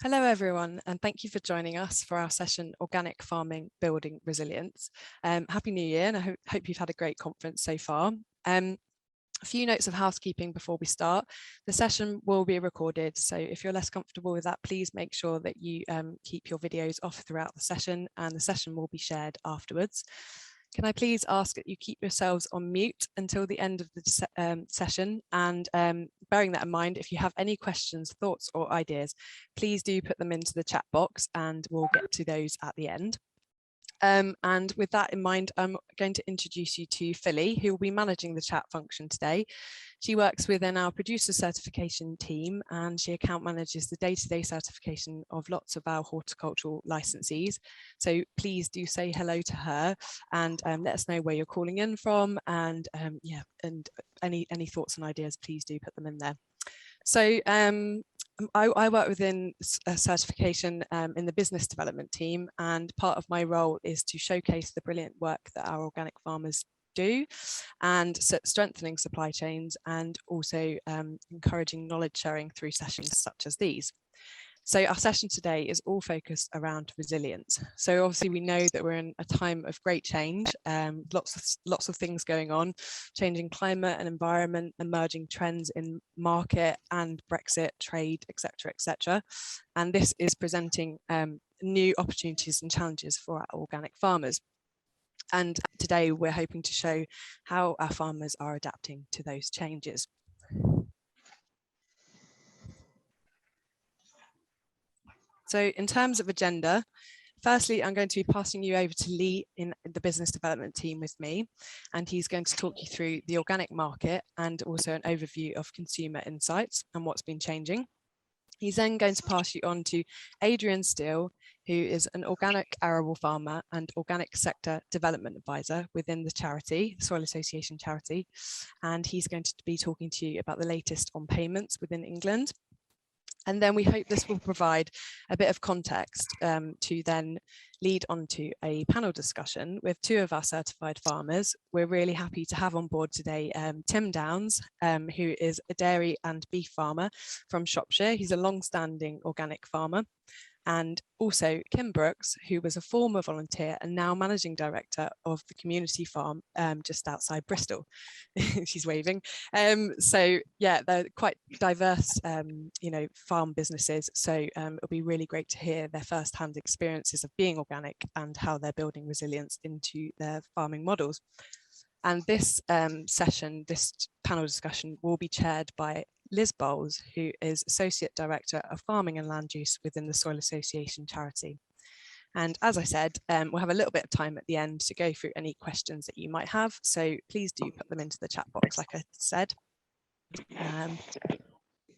Hello everyone, and thank you for joining us for our session, Organic Farming, Building Resilience. Happy New Year, and I hope you've had a great conference so far. A few notes of housekeeping before we start. The session will be recorded, so if you're less comfortable with that, please make sure that you keep your videos off throughout the session, and the session will be shared afterwards. Can I please ask that you keep yourselves on mute until the end of the session, and bearing that in mind, if you have any questions, thoughts or ideas, please do put them into the chat box and we'll get to those at the end. And with that in mind, I'm going to introduce you to Philly, who will be managing the chat function today. She works within our producer certification team, and she account manages the day-to-day certification of lots of our horticultural licensees. So please do say hello to her and let us know where you're calling in from, and yeah, and any thoughts and ideas, please do put them in there. So I work within certification in the business development team, and part of my role is to showcase the brilliant work that our organic farmers do, and strengthening supply chains, and also encouraging knowledge sharing through sessions such as these. So our session today is all focused around resilience. So obviously we know that we're in a time of great change, lots of things going on, changing climate and environment, emerging trends in market and Brexit, trade, etc., etc. And this is presenting new opportunities and challenges for our organic farmers. And today we're hoping to show how our farmers are adapting to those changes. So in terms of agenda, firstly, I'm going to be passing you over to Lee in the business development team with me, and he's going to talk you through the organic market and also an overview of consumer insights and what's been changing. He's then going to pass you on to Adrian Steele, who is an organic arable farmer and organic sector development advisor within the charity, the Soil Association charity, and he's going to be talking to you about the latest on payments within England. And then we hope this will provide a bit of context to then lead on to a panel discussion with two of our certified farmers. We're really happy to have on board today Tim Downs, who is a dairy and beef farmer from Shropshire. He's a long-standing organic farmer. And also Kim Brooks, who was a former volunteer and now managing director of the community farm just outside Bristol. She's waving. So yeah, they're quite diverse, farm businesses. So it'll be really great to hear their first-hand experiences of being organic and how they're building resilience into their farming models. And this session, this panel discussion, will be chaired by Liz Bowles, who is Associate Director of Farming and Land Use within the Soil Association charity. And as I said, we'll have a little bit of time at the end to go through any questions that you might have. So please do put them into the chat box, like I said.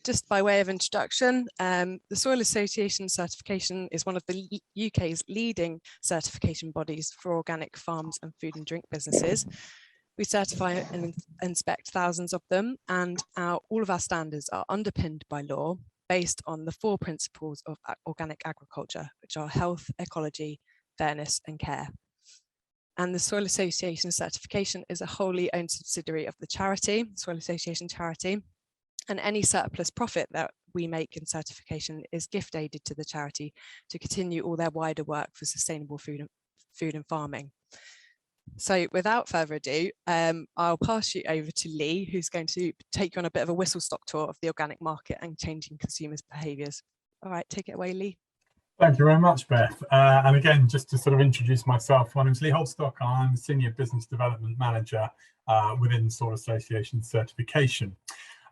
Just by way of introduction, the Soil Association certification is one of the UK's leading certification bodies for organic farms and food and drink businesses. We certify and inspect thousands of them, and all of our standards are underpinned by law based on the 4 principles of organic agriculture, which are health, ecology, fairness and care. And the Soil Association certification is a wholly owned subsidiary of the charity, Soil Association charity, and any surplus profit that we make in certification is gift aided to the charity to continue all their wider work for sustainable food and farming. So without further ado, I'll pass you over to Lee, who's going to take you on a bit of a whistle-stop tour of the organic market and changing consumers' behaviours. All right, take it away, Lee. Thank you very much, Beth. And again, just to sort of introduce myself, my name is Lee Holdstock. I'm the Senior Business Development Manager within Soil Association certification.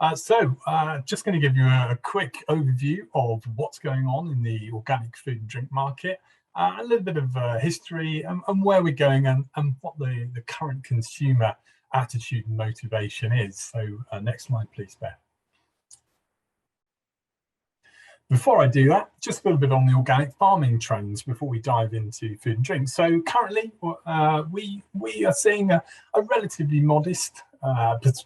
Just going to give you a quick overview of what's going on in the organic food and drink market. A little bit of history and where we're going and what the current consumer attitude and motivation is. So next slide, please, Beth. Before I do that, just a little bit on the organic farming trends before we dive into food and drink. So currently, we are seeing a relatively modest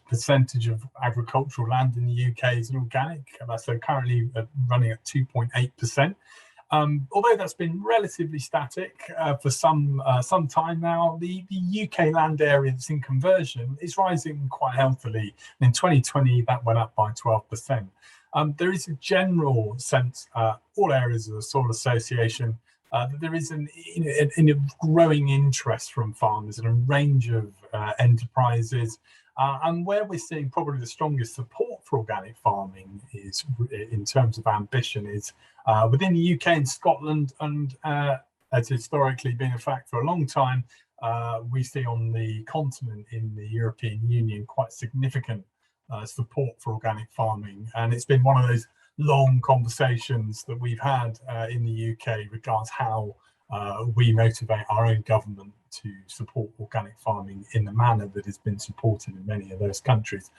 percentage of agricultural land in the UK is organic. So currently running at 2.8%. Although that's been relatively static for some time now, the UK land area that's in conversion is rising quite healthily. In 2020, that went up by 12%. There is a general sense, all areas of the soil association, that there is a growing interest from farmers and a range of enterprises. And where we're seeing probably the strongest support for organic farming is, in terms of ambition, is within the UK and Scotland, and has historically been a fact for a long time. We see on the continent in the European Union quite significant support for organic farming, and it's been one of those long conversations that we've had in the UK regards how we motivate our own government to support organic farming in the manner that has been supported in many of those countries.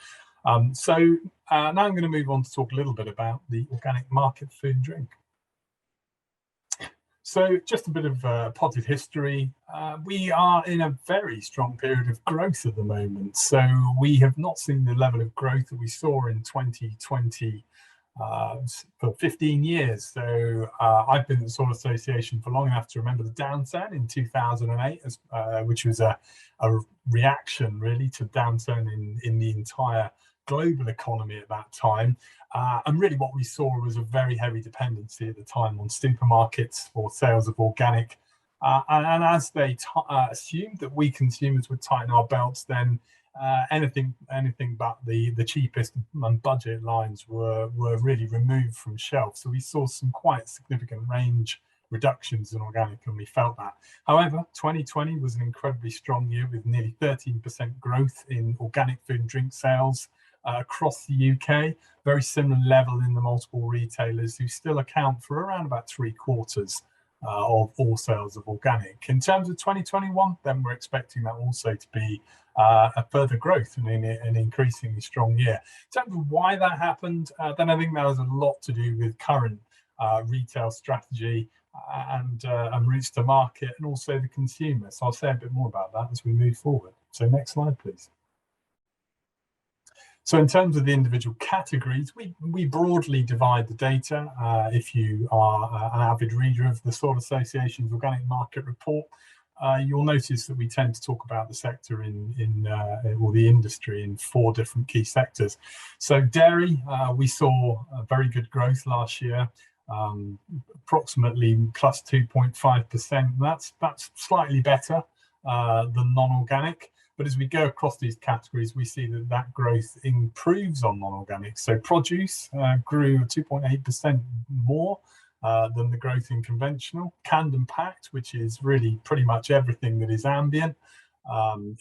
So now I'm going to move on to talk a little bit about the organic market for food and drink. So just a bit of potted history. We are in a very strong period of growth at the moment. So we have not seen the level of growth that we saw in 2020 for 15 years. So I've been at the Soil Association for long enough to remember the downturn in 2008, which was a reaction really to downturn in the entire global economy at that time. And really what we saw was a very heavy dependency at the time on supermarkets for sales of organic. And as they assumed that we consumers would tighten our belts, then anything but the cheapest and budget lines were really removed from shelf. So we saw some quite significant range reductions in organic, and we felt that. However, 2020 was an incredibly strong year with nearly 13% growth in organic food and drink sales across the UK. Very similar level in the multiple retailers, who still account for around about 3/4 of all sales of organic. In terms of 2021, then we're expecting that also to be a further growth and an increasingly strong year. In terms of why that happened, then I think that has a lot to do with current retail strategy and routes to market, and also the consumer. So I'll say a bit more about that as we move forward. So next slide, please. So in terms of the individual categories, we broadly divide the data. If you are an avid reader of the Soil Association's Organic Market Report, you'll notice that we tend to talk about the sector or the industry in 4 different key sectors. So dairy, we saw a very good growth last year, approximately plus 2.5%. That's slightly better than non-organic. But as we go across these categories, we see that growth improves on non-organic. So produce grew 2.8% more than the growth in conventional. Canned and packed, which is really pretty much everything that is ambient,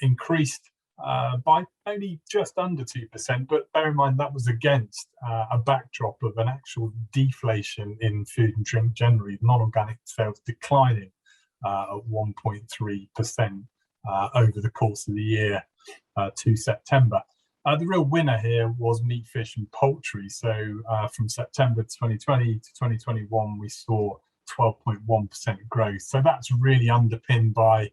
increased by only just under 2%. But bear in mind that was against a backdrop of an actual deflation in food and drink generally, non-organic sales declining at 1.3%. Over the course of the year to September. The real winner here was meat, fish and poultry. So from September 2020 to 2021, we saw 12.1% growth. So that's really underpinned by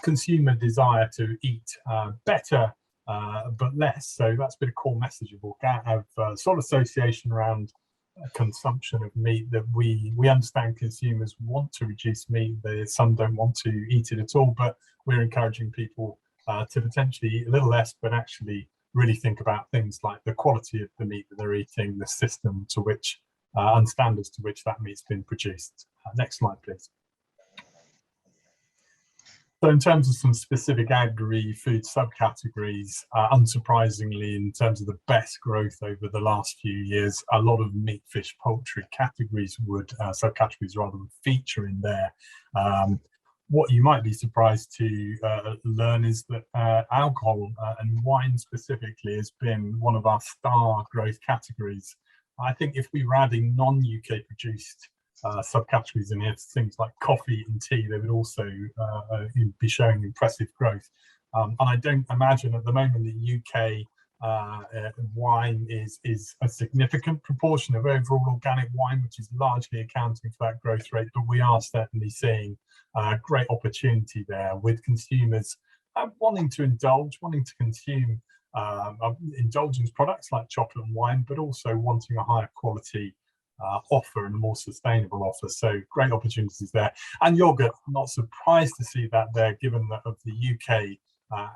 consumer desire to eat better but less. So that's been a core message of Soil Association around consumption of meat, that we understand consumers want to reduce meat. Some don't want to eat it at all, but we're encouraging people to potentially eat a little less, but actually really think about things like the quality of the meat that they're eating, the system to which and standards to which that meat's been produced. Next slide, please. So in terms of some specific agri-food subcategories, unsurprisingly, in terms of the best growth over the last few years, a lot of meat, fish, poultry categories subcategories rather, would feature in there. What you might be surprised to learn is that alcohol and wine specifically has been one of our star growth categories. I think if we were adding non-UK produced subcategories in here, things like coffee and tea, they would also be showing impressive growth. And I don't imagine at the moment the UK wine is a significant proportion of overall organic wine, which is largely accounting for that growth rate. But we are certainly seeing great opportunity there with consumers wanting to indulge, wanting to consume indulgence products like chocolate and wine, but also wanting a higher quality offer and a more sustainable offer. So great opportunities there. And yogurt, not surprised to see that there, given that of the UK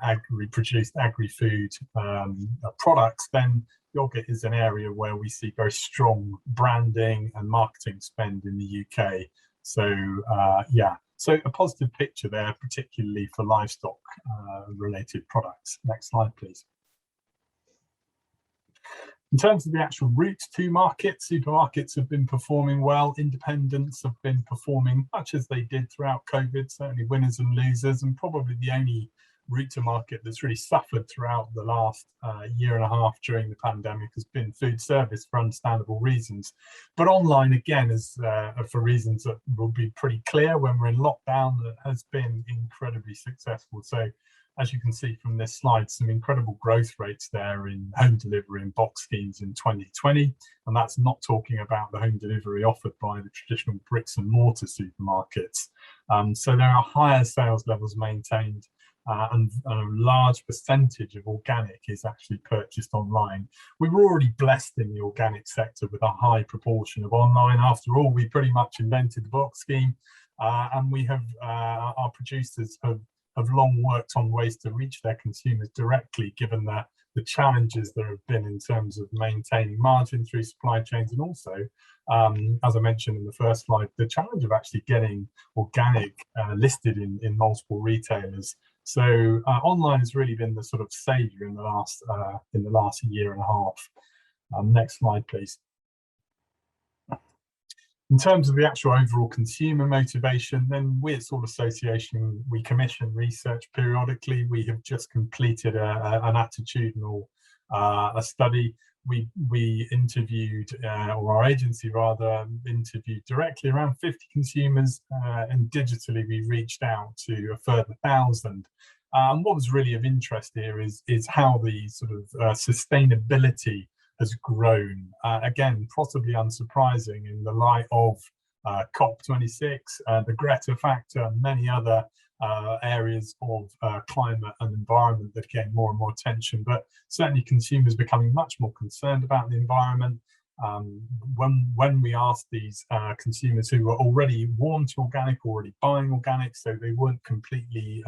agri-produced agri-food products, then yogurt is an area where we see very strong branding and marketing spend in the UK. So yeah, so a positive picture there, particularly for livestock related products. Next slide, please. In terms of the actual routes to market, supermarkets have been performing well. Independents have been performing much as they did throughout COVID, certainly winners and losers, and probably the only route to market that's really suffered throughout the last year and a half during the pandemic has been food service, for understandable reasons. But online, again, is for reasons that will be pretty clear when we're in lockdown, that has been incredibly successful. So as you can see from this slide, some incredible growth rates there in home delivery and box schemes in 2020. And that's not talking about the home delivery offered by the traditional bricks and mortar supermarkets. So there are higher sales levels maintained, and a large percentage of organic is actually purchased online. We were already blessed in the organic sector with a high proportion of online. After all, we pretty much invented the box scheme, and we have our producers have long worked on ways to reach their consumers directly, given the challenges there have been in terms of maintaining margin through supply chains, and also, as I mentioned in the first slide, the challenge of actually getting organic listed in multiple retailers. So online has really been the sort of saviour in the last year and a half. Next slide, please. In terms of the actual overall consumer motivation, then we at Soil Association, we commission research periodically. We have just completed an attitudinal study. We interviewed, or our agency rather, interviewed directly around 50 consumers, and digitally we reached out to a further 1,000. And what was really of interest here is how the sort of sustainability has grown, again, possibly unsurprising in the light of COP26, the Greta factor, and many other areas of climate and environment that gain more and more attention. But certainly consumers becoming much more concerned about the environment. When we asked these consumers who were already warm to organic, already buying organic, so they weren't completely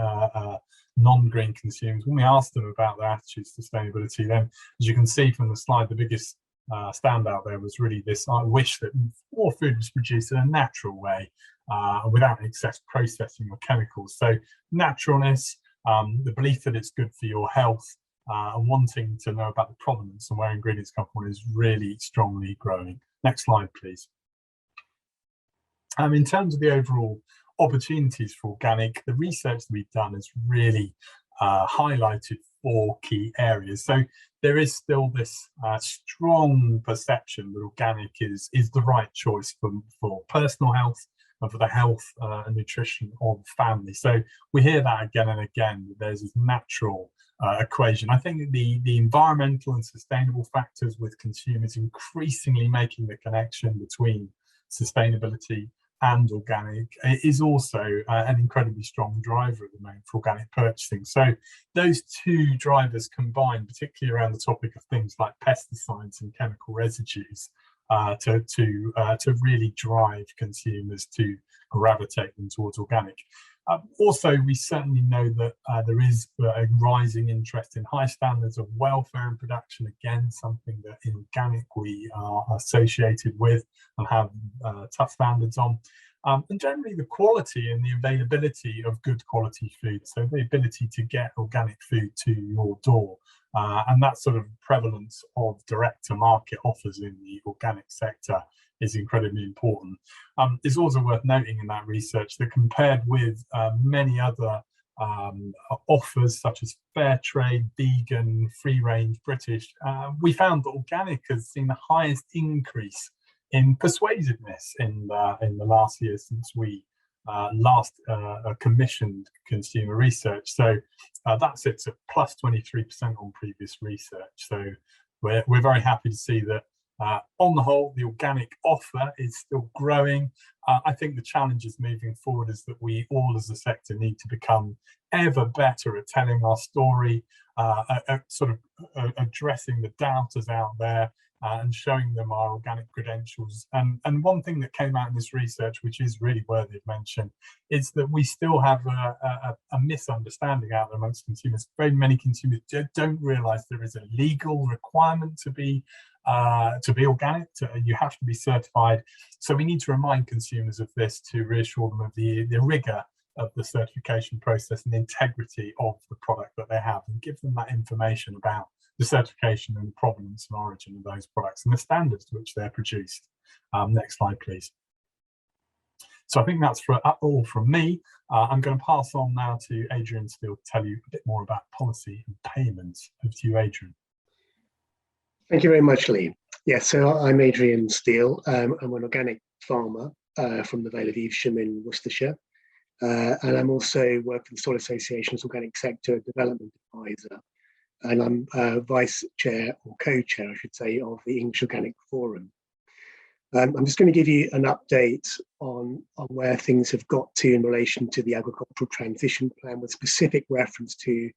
non-green consumers, when we asked them about their attitudes to sustainability, then as you can see from the slide, the biggest standout there was really this wish that more food was produced in a natural way, without excess processing or chemicals. So naturalness, the belief that it's good for your health, and wanting to know about the provenance and where ingredients come from is really strongly growing. Next slide, please. In terms of the overall opportunities for organic, the research that we've done has really highlighted 4 key areas. So there is still this strong perception that organic is the right choice for personal health and for the health and nutrition of family. So we hear that again and again, that there's this natural equation. I think the environmental and sustainable factors with consumers increasingly making the connection between sustainability and organic is also an incredibly strong driver at the moment for organic purchasing. So those 2 drivers combined, particularly around the topic of things like pesticides and chemical residues, to really drive consumers to gravitate them towards organic. Also, we certainly know that there is a rising interest in high standards of welfare and production, again, something that in organic we are associated with and have tough standards on. And generally the quality and the availability of good quality food, so the ability to get organic food to your door, and that sort of prevalence of direct to market offers in the organic sector is incredibly important. It's also worth noting in that research that compared with many other offers such as fair trade, vegan, free range, British, we found that organic has seen the highest increase in persuasiveness in the last year since we last commissioned consumer research. So that sits at plus 23% on previous research. So we're very happy to see that on the whole, the organic offer is still growing, I think the challenges moving forward is that we all as a sector need to become ever better at telling our story, addressing the doubters out there, and showing them our organic credentials. And one thing that came out in this research, which is really worthy of mention, is that we still have a misunderstanding out there amongst consumers. Very many consumers don't realise there is a legal requirement to be organic. You have to be certified. So we need to remind consumers of this to reassure them of the rigour of the certification process and the integrity of the product that they have, and give them that information about the certification and provenance and origin of those products and the standards to which they're produced. Next slide, please. So I think that's all from me. I'm going to pass on now to Adrian Steele to tell you a bit more about policy and payments. Over to you, Adrian. Thank you very much, Lee. Yes, so I'm Adrian Steele. I'm an organic farmer from the Vale of Evesham in Worcestershire. And I'm also working for the Soil Association's Organic Sector Development Advisor. And I'm Vice Chair, or Co-Chair, I should say, of the English Organic Forum. I'm just going to give you an update on where things have got to in relation to the agricultural transition plan, with specific reference to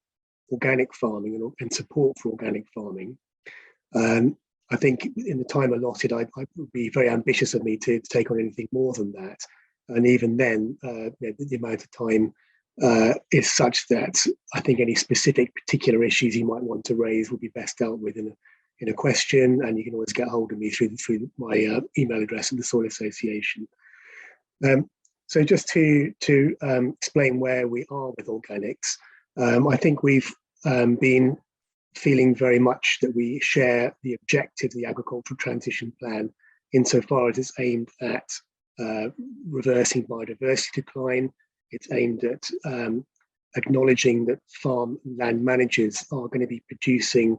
organic farming and support for organic farming. I think in the time allotted, I would be very ambitious of me to take on anything more than that. And even then, the amount of time is such that I think any specific particular issues you might want to raise will be best dealt with in a question, and you can always get hold of me through my email address at the Soil Association. So just to explain where we are with organics, I think we've been feeling very much that we share the objective of the agricultural transition plan insofar as it's aimed at reversing biodiversity decline. It's aimed at acknowledging that farm land managers are going to be producing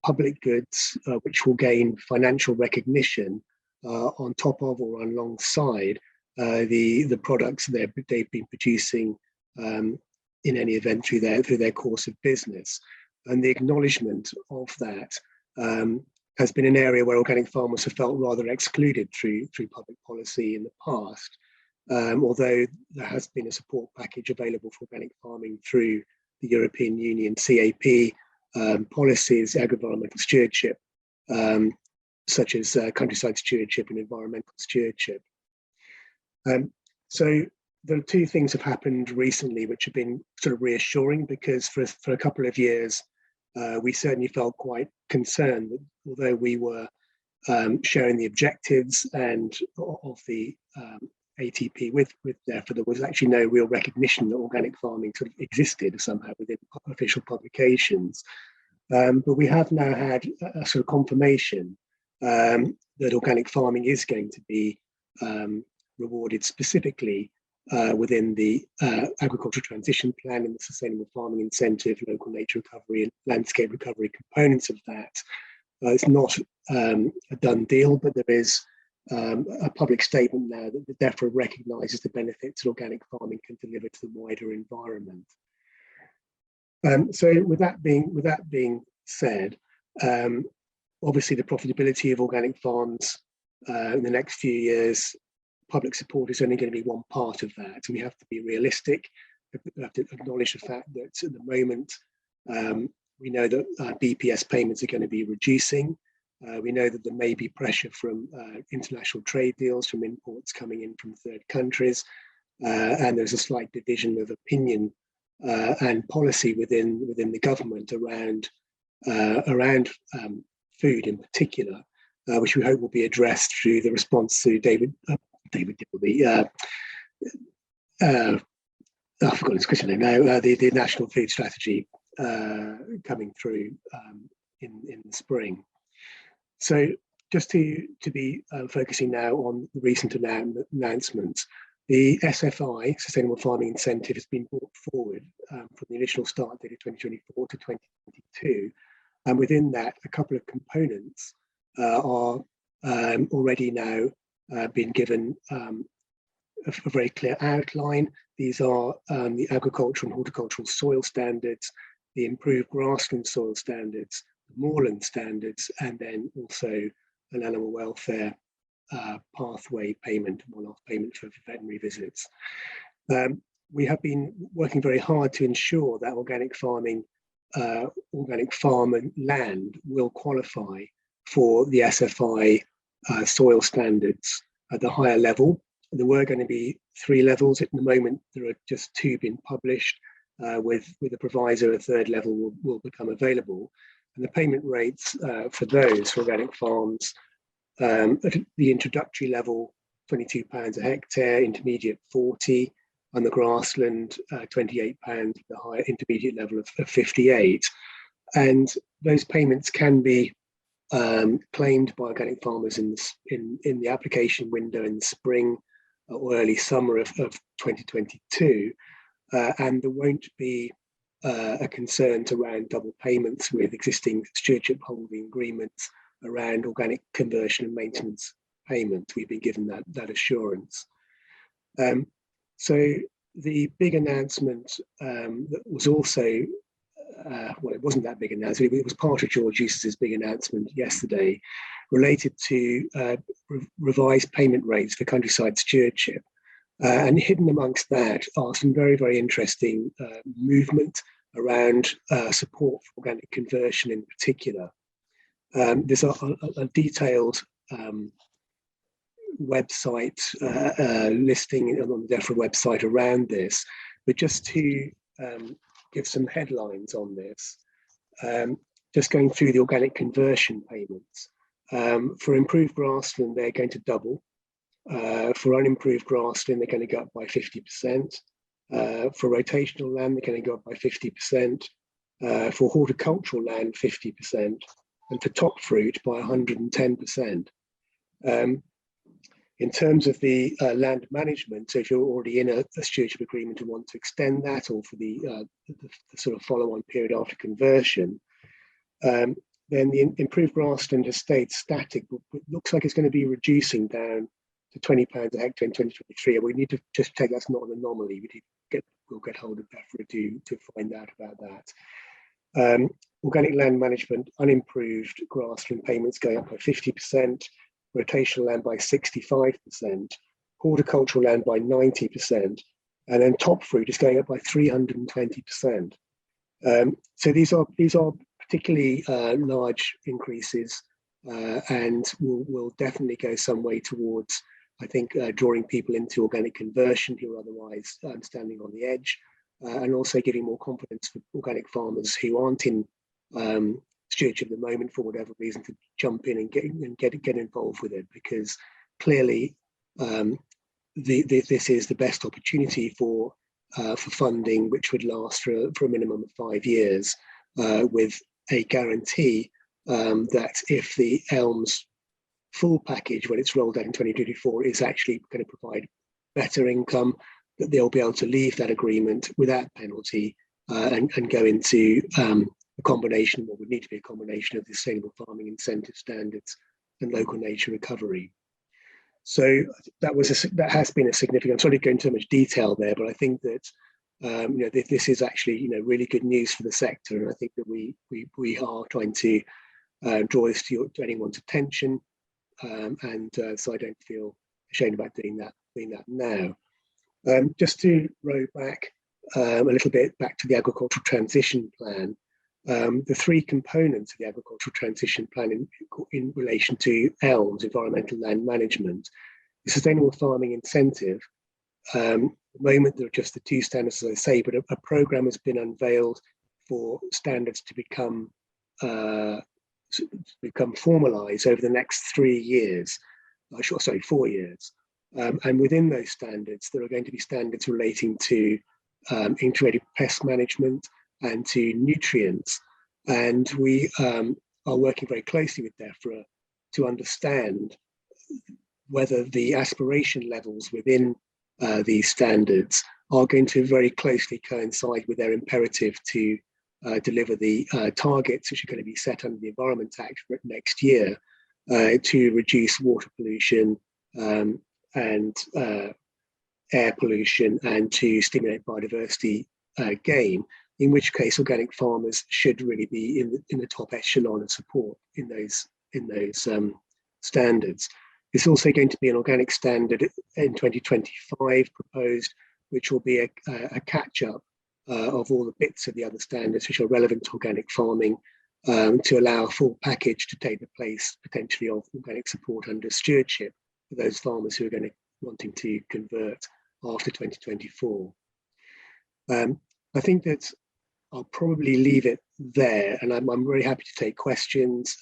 public goods which will gain financial recognition on top of or alongside the products they've been producing in any event through their course of business. And the acknowledgement of that has been an area where organic farmers have felt rather excluded through public policy in the past, although there has been a support package available for organic farming through the European Union CAP policies, agri-environmental stewardship, such as countryside stewardship and environmental stewardship. So there are two things have happened recently which have been sort of reassuring, because for a couple of years, we certainly felt quite concerned that although we were sharing the objectives and of the ATP with therefore there was actually no real recognition that organic farming sort of existed somehow within official publications. But we have now had a sort of confirmation that organic farming is going to be rewarded specifically within the agricultural transition plan and the sustainable farming incentive, local nature recovery and landscape recovery components of that. It's not a done deal, but there is a public statement now that therefore recognises the benefits that organic farming can deliver to the wider environment. So with that being said, obviously the profitability of organic farms in the next few years, public support is only going to be one part of that. We have to be realistic. We have to acknowledge the fact that at the moment, we know that BPS payments are going to be reducing. We know that there may be pressure from international trade deals, from imports coming in from third countries, and there's a slight division of opinion and policy within the government around food in particular, which we hope will be addressed through the response to David Dilby. I forgot his question now. The National Food Strategy coming through in the spring. So just to be focusing now on the recent announcements, the SFI, Sustainable Farming Incentive, has been brought forward from the initial start date of 2024 to 2022. And within that, a couple of components are already now been given a very clear outline. These are the agricultural and horticultural soil standards, the improved grassland soil standards, the moorland standards, and then also an animal welfare pathway payment, one-off payment for veterinary visits. We have been working very hard to ensure that organic farm and land will qualify for the SFI soil standards at the higher level. There were going to be 3 levels. At the moment, there are just 2 being published. With the proviso, a 3rd level will become available. And the payment rates for those for organic farms, at the introductory level, £22 a hectare, intermediate 40, and the grassland, £28, the higher intermediate level of 58. And those payments can be claimed by organic farmers in the application window in the spring or early summer of 2022. And there won't be a concern around double payments with existing stewardship holding agreements around organic conversion and maintenance payments. We've been given that assurance. So the big announcement that was also, well, it wasn't that big announcement, it was part of George Eustace's big announcement yesterday, related to revised payment rates for countryside stewardship. And hidden amongst that are some very, very interesting movement around support for organic conversion in particular. There's a detailed website listing on the DEFRA website around this, but just to give some headlines on this, just going through the organic conversion payments. For improved grassland, they're going to double. For unimproved grassland, they're going to go up by 50%. For rotational land, they're going to go up by 50%. For horticultural land, 50%. And for top fruit, by 110%. In terms of the land management, so if you're already in a stewardship agreement and want to extend that, or for the sort of follow-on period after conversion, then the improved grassland estate static looks like it's going to be reducing down to £20 a hectare in 2023. And we need to just check that's not an anomaly. We'll get hold of DEFRA to find out about that. Organic land management, unimproved grassland payments going up by 50%, rotational land by 65%, horticultural land by 90%, and then top fruit is going up by 320%. So these are particularly large increases, and will definitely go some way towards, I think, drawing people into organic conversion who are otherwise standing on the edge, and also giving more confidence for organic farmers who aren't in stewardship at the moment for whatever reason to jump in and get involved with it, because clearly this is the best opportunity for funding, which would last for a minimum of 5 years, with a guarantee that if the ELMS full package, when it's rolled out in 2024, is actually going to provide better income, that they'll be able to leave that agreement without penalty and go into a combination, what would need to be a combination of the sustainable farming incentive standards and local nature recovery. So that has been a significant. I'm sorry to go into too much detail there, but I think that this is actually really good news for the sector, and I think that we are trying to draw this to anyone's attention, and so I don't feel ashamed about doing that now. Just to row back a little bit back to the agricultural transition plan. The 3 components of the agricultural transition plan in relation to ELMS, environmental land management, the sustainable farming incentive. At the moment, there are just the 2 standards, as I say, but a program has been unveiled for standards to become formalized over the next 4 years. And within those standards, there are going to be standards relating to integrated pest management and to nutrients. And we are working very closely with DEFRA to understand whether the aspiration levels within these standards are going to very closely coincide with their imperative to deliver the targets which are going to be set under the Environment Act for next year to reduce water pollution and air pollution, and to stimulate biodiversity gain, in which case organic farmers should really be in the top echelon of support in those standards. There's also going to be an organic standard in 2025 proposed, which will be a catch-up of all the bits of the other standards which are relevant to organic farming, to allow a full package to take the place potentially of organic support under stewardship for those farmers who are wanting to convert after 2024. I think that I'll probably leave it there, and I'm really happy to take questions.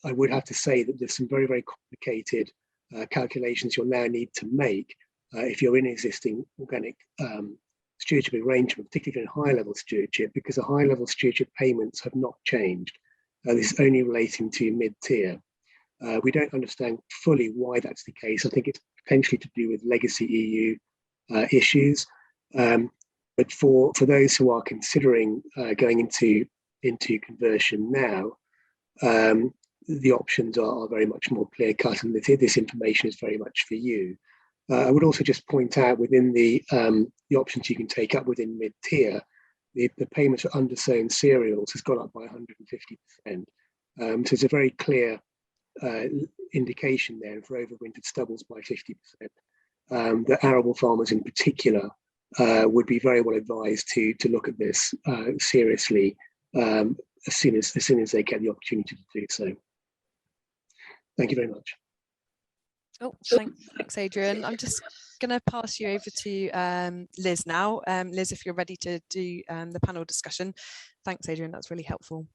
I would have to say that there's some very, very complicated calculations you'll now need to make if you're in existing organic stewardship arrangement, particularly in high-level stewardship, because the high-level stewardship payments have not changed. This is only relating to mid-tier. We don't understand fully why that's the case. I think it's potentially to do with legacy EU issues. But for those who are considering going into conversion now, the options are very much more clear-cut, and this information is very much for you. I would also just point out within the options you can take up within mid-tier, the payments for undersown cereals has gone up by 150%. So it's a very clear indication there, and for overwintered stubbles by 50%. The arable farmers in particular would be very well advised to look at this seriously as soon as they get the opportunity to do so. Thank you very much. Oh, thanks, Adrian. I'm just going to pass you over to Liz now. Liz, if you're ready to do the panel discussion. Thanks, Adrian. That's really helpful.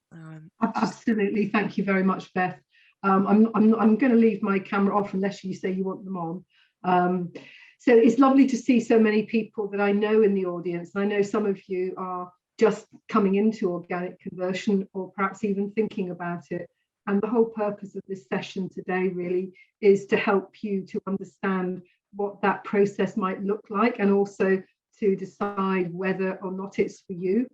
Absolutely. Thank you very much, Beth. I'm going to leave my camera off unless you say you want them on. So it's lovely to see so many people that I know in the audience. And I know some of you are just coming into organic conversion, or perhaps even thinking about it. And the whole purpose of this session today really is to help you to understand what that process might look like, and also to decide whether or not it's for you.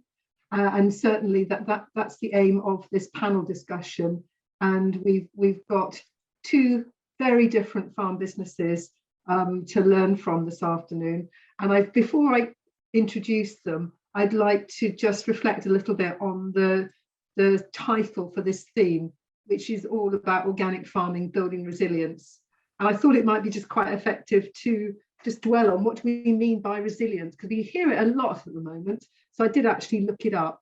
And certainly that's the aim of this panel discussion. And we've got two very different farm businesses to learn from this afternoon. And before I introduce them, I'd like to just reflect a little bit on the title for this theme, which is all about organic farming, building resilience. And I thought it might be just quite effective to just dwell on what do we mean by resilience, because we hear it a lot at the moment. So I did actually look it up.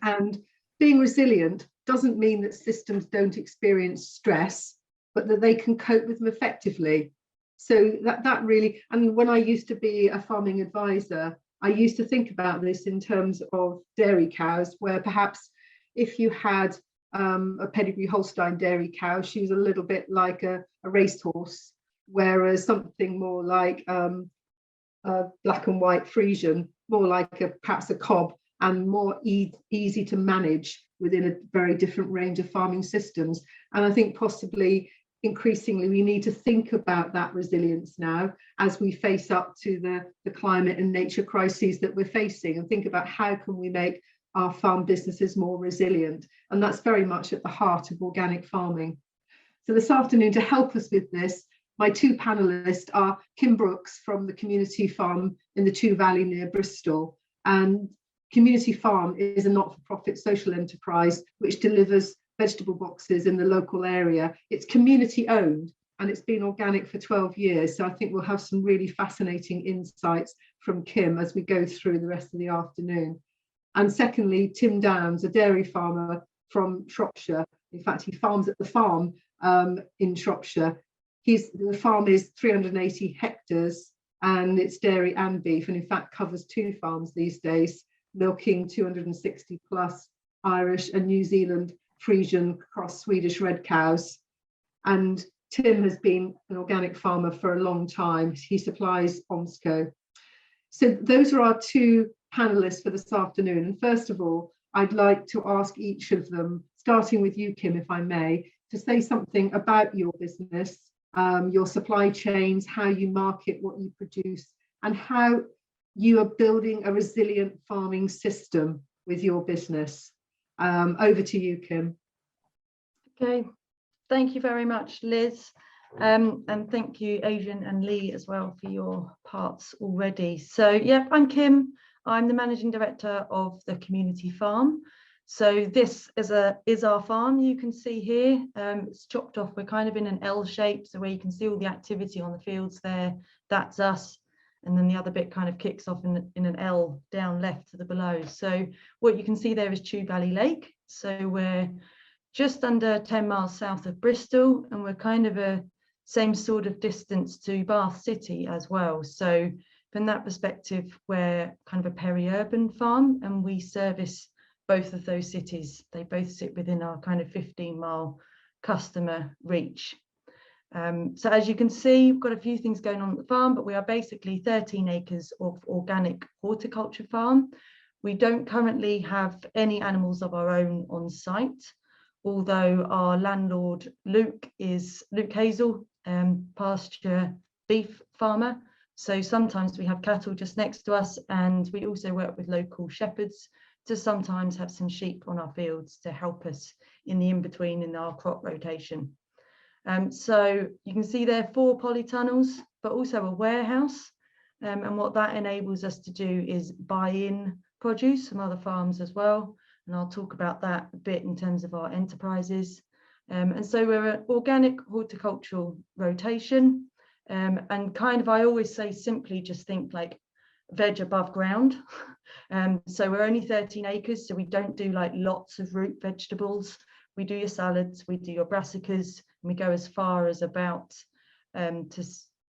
And being resilient doesn't mean that systems don't experience stress, but that they can cope with them effectively. So that really, and when I used to be a farming advisor, I used to think about this in terms of dairy cows, where perhaps if you had a pedigree Holstein dairy cow, she was a little bit like a racehorse, whereas something more like a black and white Friesian, more like perhaps a cob, and more easy to manage within a very different range of farming systems. And I think possibly increasingly we need to think about that resilience now as we face up to the climate and nature crises that we're facing, and think about how can we make our farm businesses more resilient. And that's very much at the heart of organic farming. So this afternoon, to help us with this, my two panelists are Kim Brooks from the Community Farm in the Chew Valley near Bristol. And Community Farm is a not-for-profit social enterprise which delivers vegetable boxes in the local area. It's community owned and it's been organic for 12 years. So I think we'll have some really fascinating insights from Kim as we go through the rest of the afternoon. And secondly, Tim Downs, a dairy farmer from Shropshire. In fact, he farms at the farm in Shropshire. The farm is 380 hectares and it's dairy and beef, and in fact covers 2 farms these days, milking 260 plus Irish and New Zealand Friesian cross Swedish red cows. And Tim has been an organic farmer for a long time. He supplies OMSCO. So those are our two panelists for this afternoon. And first of all, I'd like to ask each of them, starting with you, Kim, if I may, to say something about your business, your supply chains, how you market what you produce, and how you are building a resilient farming system with your business. Over to you, Kim. Okay, thank you very much, Liz. And thank you, Adrian and Lee, as well, for your parts already. So, yeah, I'm Kim. I'm the Managing Director of the Community Farm. So this is our farm. You can see here, it's chopped off. We're kind of in an L shape, so where you can see all the activity on the fields there, that's us. And then the other bit kind of kicks off in an L down left to the below. So what you can see there is Chew Valley Lake. So we're just under 10 miles south of Bristol, and we're kind of a same sort of distance to Bath City as well. So from that perspective, we're kind of a peri-urban farm, and we service both of those cities. They both sit within our kind of 15-mile customer reach. So as you can see, we've got a few things going on at the farm, but we are basically 13 acres of organic horticulture farm. We don't currently have any animals of our own on site, although our landlord Luke Hazel, pasture beef farmer. So sometimes we have cattle just next to us, and we also work with local shepherds to sometimes have some sheep on our fields to help us in the in-between in our crop rotation. So you can see there 4 polytunnels, but also a warehouse. And what that enables us to do is buy in produce from other farms as well. And I'll talk about that a bit in terms of our enterprises. And so we're an organic horticultural rotation. And kind of, I always say simply just think like veg above ground. So we're only 13 acres, so we don't do like lots of root vegetables. We do your salads, we do your brassicas, and we go as far as about to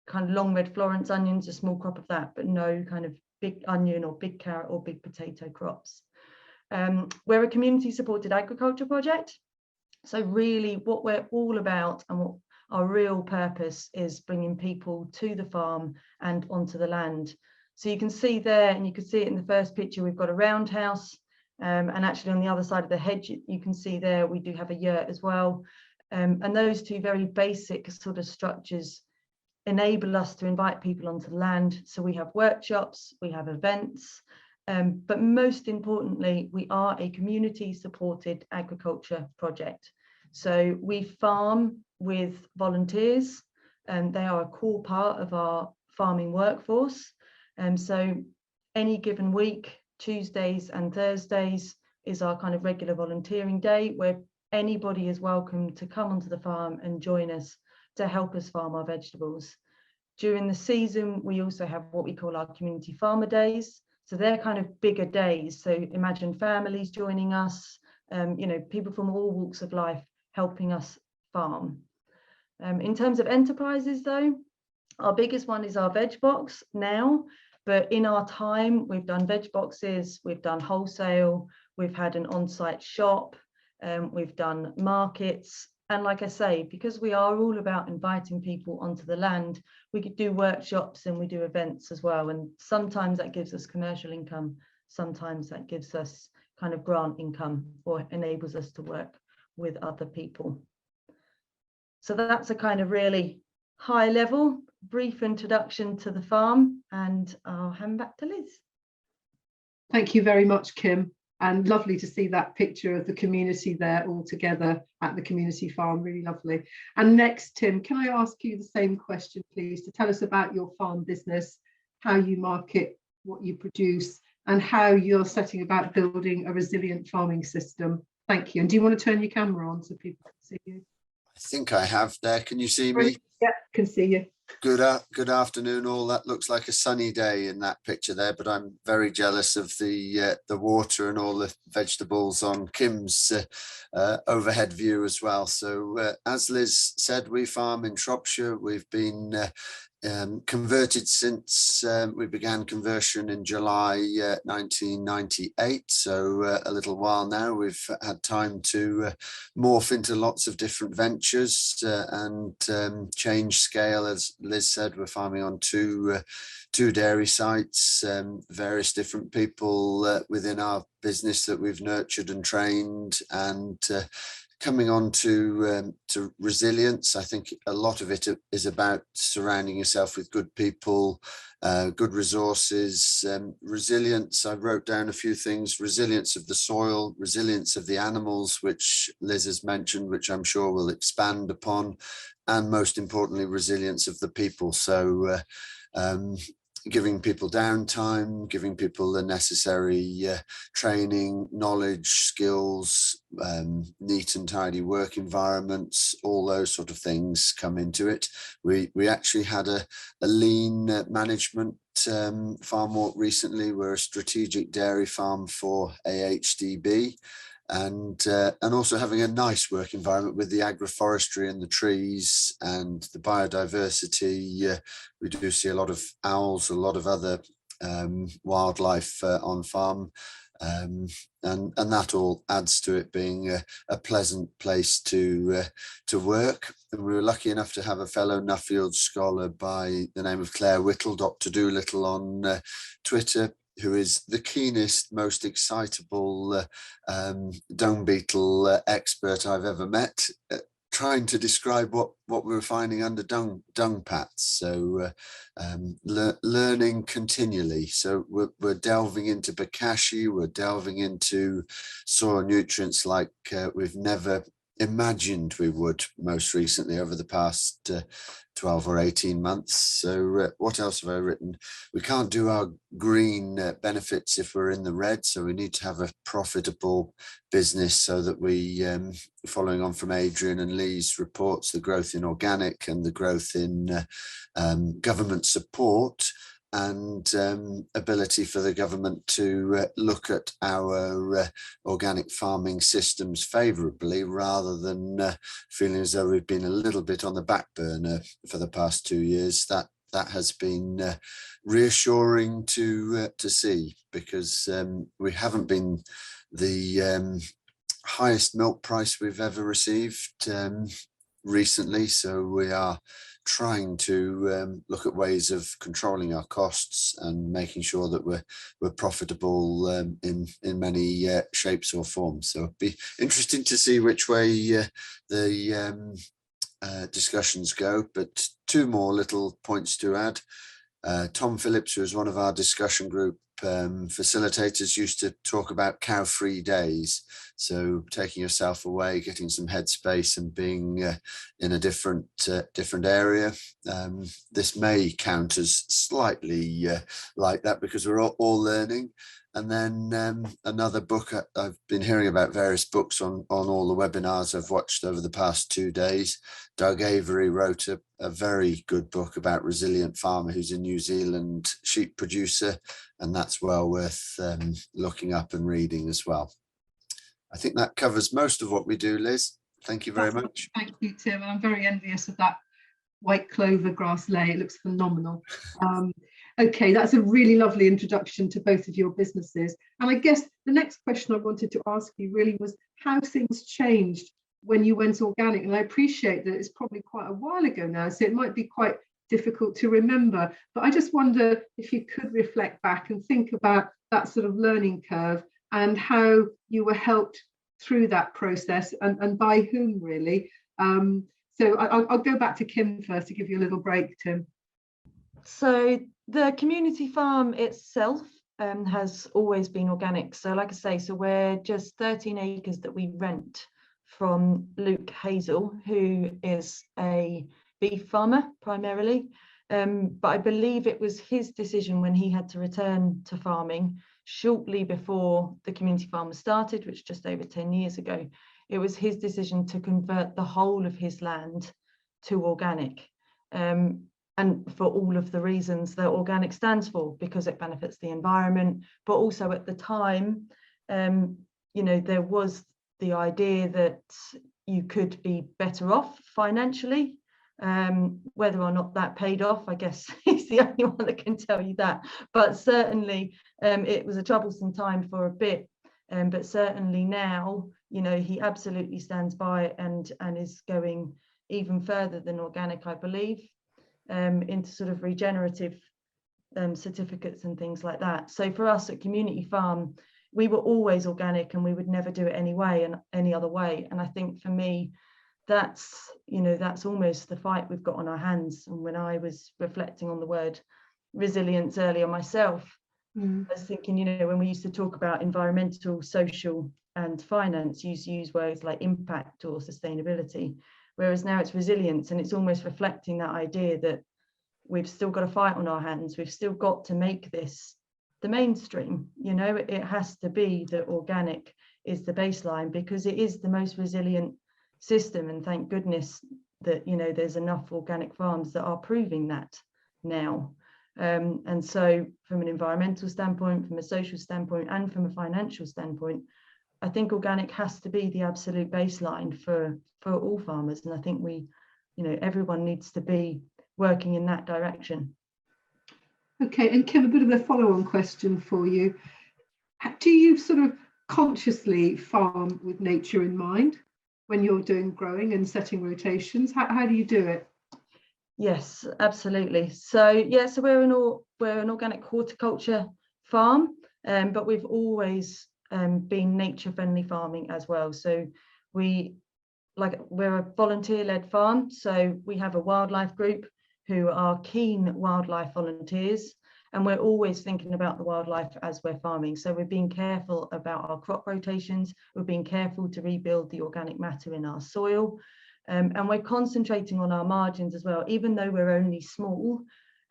kind of long red Florence onions, a small crop of that, but no kind of big onion or big carrot or big potato crops. We're a community supported agriculture project. So really what we're all about and what our real purpose is bringing people to the farm and onto the land. So you can see there, and you can see it in the first picture, we've got a roundhouse, and actually on the other side of the hedge, you can see there, we do have a yurt as well. And those two very basic sort of structures enable us to invite people onto the land. So we have workshops, we have events, but most importantly, we are a community supported agriculture project. So we farm with volunteers, and they are a core part of our farming workforce. And so any given week, Tuesdays and Thursdays is our kind of regular volunteering day, where anybody is welcome to come onto the farm and join us to help us farm our vegetables. During the season, we also have what we call our community farmer days. So they're kind of bigger days. So imagine families joining us, people from all walks of life helping us farm. In terms of enterprises though, our biggest one is our veg box now, but in our time, we've done veg boxes, we've done wholesale, we've had an on-site shop, we've done markets. And like I say, because we are all about inviting people onto the land, we could do workshops and we do events as well. And sometimes that gives us commercial income. Sometimes that gives us kind of grant income or enables us to work with other people. So that's a kind of really high level, brief introduction to the farm, and I'll hand back to Liz. Thank you very much, Kim. And lovely to see that picture of the community there all together at the community farm, really lovely. And next, Tim, can I ask you the same question, please, to tell us about your farm business, how you market what you produce, and how you're setting about building a resilient farming system. Thank you. And do you want to turn your camera on so people can see you? I think I have there. Can you see me? Yeah, can see you. Good afternoon all. That looks like a sunny day in that picture there, but I'm very jealous of the water and all the vegetables on Kim's overhead view as well. So as Liz said, we farm in Shropshire. We've been converted since we began conversion in July 1998, so a little while now. We've had time to morph into lots of different ventures and change scale. As Liz said, we're farming on two dairy sites, various different people within our business that we've nurtured and trained, and coming on to resilience. I think a lot of it is about surrounding yourself with good people, good resources, resilience. I wrote down a few things: resilience of the soil, resilience of the animals, which Liz has mentioned, which I'm sure we'll expand upon, and most importantly, resilience of the people. So giving people downtime, giving people the necessary training, knowledge, skills, neat and tidy work environments, all those sort of things come into it. We actually had a lean management farm walk recently. We're a strategic dairy farm for AHDB. And also having a nice work environment with the agroforestry and the trees and the biodiversity. We do see a lot of owls, a lot of other wildlife on farm, and that all adds to it being a pleasant place to work. And we were lucky enough to have a fellow Nuffield scholar by the name of Claire Whittle, Dr. Doolittle, on Twitter, who is the keenest, most excitable dung beetle expert I've ever met, trying to describe what we were finding under dung pats. So learning continually. So we're delving into bokashi, we're delving into soil nutrients like we've never imagined we would most recently over the past 12 or 18 months. So what else have I written? We can't do our green benefits if we're in the red, so we need to have a profitable business so that we, following on from Adrian and Lee's reports, the growth in organic and the growth in government support, and ability for the government to look at our organic farming systems favourably, rather than feeling as though we've been a little bit on the back burner for the past 2 years. That has been reassuring to see, because we haven't been the highest milk price we've ever received recently, so we are trying to look at ways of controlling our costs and making sure that we're profitable in many shapes or forms. So it'd be interesting to see which way the discussions go. But 2 more little points to add. Tom Phillips, who is one of our discussion group facilitators, used to talk about cow-free days. So taking yourself away, getting some headspace, and being in a different area. This may count as slightly like that, because we're all learning. And then another book, I've been hearing about various books on all the webinars I've watched over the past 2 days. Doug Avery wrote a very good book about resilient farmer who's a New Zealand sheep producer, and that's well worth looking up and reading as well. I think that covers most of what we do, Liz. Thank you very much. Thank you, Tim. I'm very envious of that white clover grass lay. It looks phenomenal. Okay, that's a really lovely introduction to both of your businesses. And I guess the next question I wanted to ask you really was how things changed when you went organic. And I appreciate that it's probably quite a while ago now, so it might be quite difficult to remember. But I just wonder if you could reflect back and think about that sort of learning curve and how you were helped through that process, and by whom, really. So I'll go back to Kim first to give you a little break, Tim. So the community farm itself has always been organic. So like I say, so we're just 13 acres that we rent from Luke Hazel, who is a beef farmer primarily. But I believe it was his decision when he had to return to farming shortly before the community farm was started, which just over 10 years ago. It was his decision to convert the whole of his land to organic. And for all of the reasons that organic stands for, because it benefits the environment, but also at the time, you know, there was the idea that you could be better off financially. Whether or not that paid off, I guess he's the only one that can tell you that. But certainly it was a troublesome time for a bit. But certainly now, you know, he absolutely stands by it and is going even further than organic, I believe. Into sort of regenerative certificates and things like that. So for us at Community Farm, we were always organic and we would never do it any other way. And I think for me, that's, you know, that's almost the fight we've got on our hands. And when I was reflecting on the word resilience earlier myself, I was thinking, you know, when we used to talk about environmental, social and finance, use words like impact or sustainability. Whereas now it's resilience, and it's almost reflecting that idea that, we've still got a fight on our hands. We've still got to make this the mainstream. You know, it has to be that organic is the baseline, because it is the most resilient system, and thank goodness that, you know, there's enough organic farms that are proving that now. And so from an environmental standpoint, from a social standpoint, and from a financial standpoint, I think organic has to be the absolute baseline for all farmers. And I think we, you know, everyone needs to be working in that direction. Okay, and Kim, a bit of a follow-on question for you. Do you sort of consciously farm with nature in mind when you're doing growing and setting rotations? How do you do it? Yes, absolutely. So yeah, so we're an organic horticulture farm, but we've always been nature-friendly farming as well. So we're a volunteer-led farm, so we have a wildlife group who are keen wildlife volunteers, and we're always thinking about the wildlife as we're farming. So we're being careful about our crop rotations, we're being careful to rebuild the organic matter in our soil, and we're concentrating on our margins as well. Even though we're only small,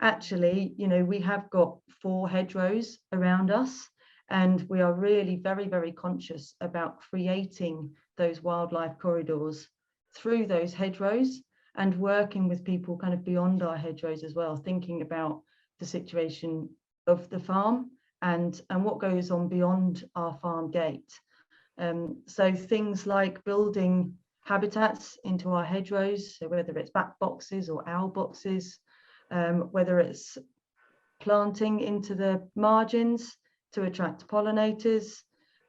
actually, you know, we have got 4 hedgerows around us, and we are really very, very conscious about creating those wildlife corridors through those hedgerows, and working with people kind of beyond our hedgerows as well, thinking about the situation of the farm and what goes on beyond our farm gate. So things like building habitats into our hedgerows, so whether it's bat boxes or owl boxes, whether it's planting into the margins to attract pollinators,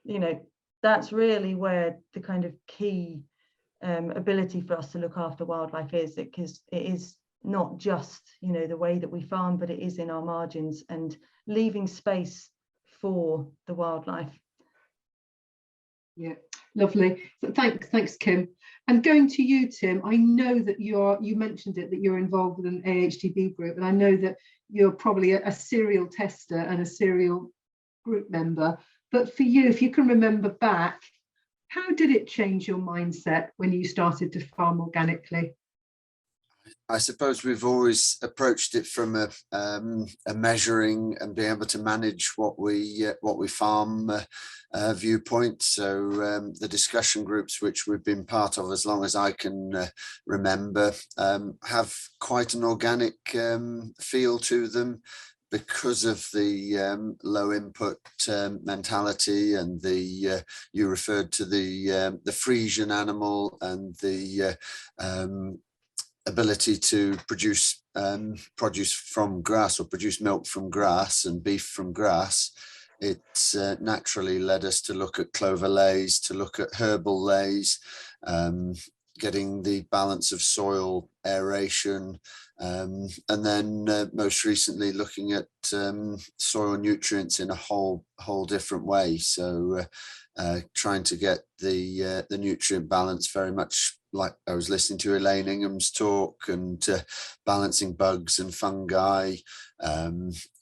you know, that's really where the kind of key ability for us to look after wildlife is, because it is not just, you know, the way that we farm, but it is in our margins and leaving space for the wildlife. Yeah, lovely. So thanks, Kim. And going to you, Tim, I know that you mentioned it, that you're involved with an AHDB group, and I know that you're probably a serial tester and a serial group member. But for you, if you can remember back, how did it change your mindset when you started to farm organically? I suppose we've always approached it from a measuring and being able to manage what we farm viewpoint. So the discussion groups, which we've been part of as long as I can remember, have quite an organic feel to them, because of the low input mentality, and the you referred to the Frisian animal and the ability to produce produce from grass, or produce milk from grass and beef from grass. It's naturally led us to look at clover lays, to look at herbal lays, getting the balance of soil, aeration, and then most recently looking at soil nutrients in a whole different way. So trying to get the nutrient balance very much like I was listening to Elaine Ingham's talk, and balancing bugs and fungi.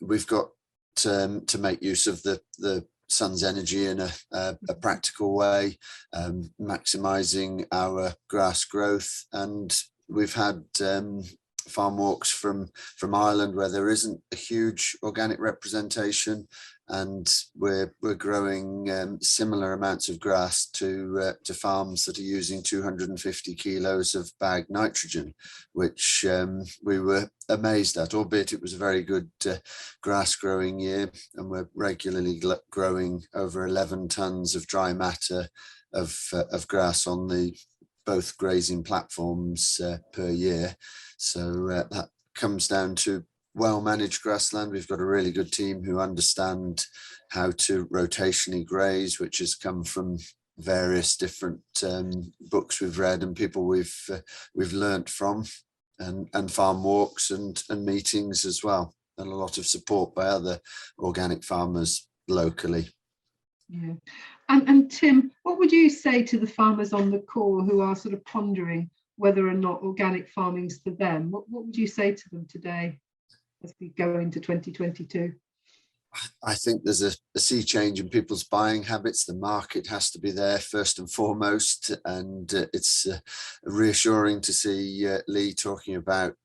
We've got to make use of the sun's energy in a practical way, maximizing our grass growth. And we've had farm walks from Ireland where there isn't a huge organic representation, and we're growing similar amounts of grass to farms that are using 250 kilos of bagged nitrogen, which we were amazed at, albeit it was a very good grass growing year, and we're regularly growing over 11 tons of dry matter of grass on the both grazing platforms per year. So that comes down to well-managed grassland. We've got a really good team who understand how to rotationally graze, which has come from various different books we've read and people we've learnt from, and farm walks and meetings as well, and a lot of support by other organic farmers locally. Yeah. And Tim, what would you say to the farmers on the call who are sort of pondering whether or not organic farming's for them? What would you say to them today as we go into 2022? I think there's a sea change in people's buying habits. The market has to be there first and foremost, and it's reassuring to see Lee talking about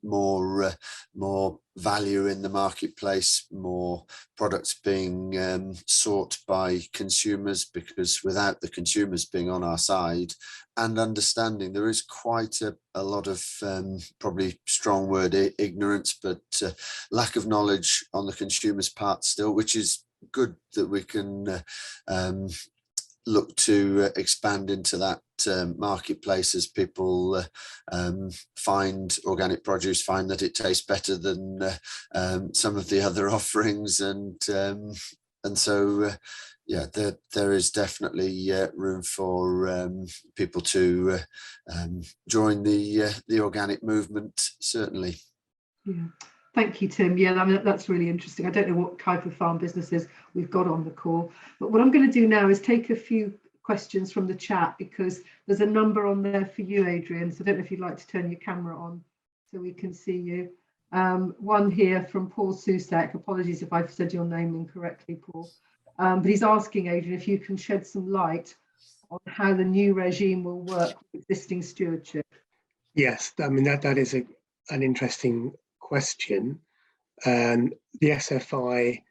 more value in the marketplace, more products being sought by consumers, because without the consumers being on our side and understanding, there is quite a lot of probably strong word, ignorance, but lack of knowledge on the consumer's part still, which is good that we can look to expand into that marketplace as people find organic produce, find that it tastes better than some of the other offerings, and so yeah, there is definitely room for people to join the organic movement, certainly. Yeah. Thank you, Tim. Yeah, I mean, that's really interesting. I don't know what type of farm businesses we've got on the call, but what I'm going to do now is take a few questions from the chat, because there's a number on there for you, Adrian. So I don't know if you'd like to turn your camera on so we can see you. One here from Paul Susak. Apologies if I've said your name incorrectly, Paul. But he's asking, Adrian, if you can shed some light on how the new regime will work with existing stewardship. Yes, I mean, that is an interesting question. The SFI,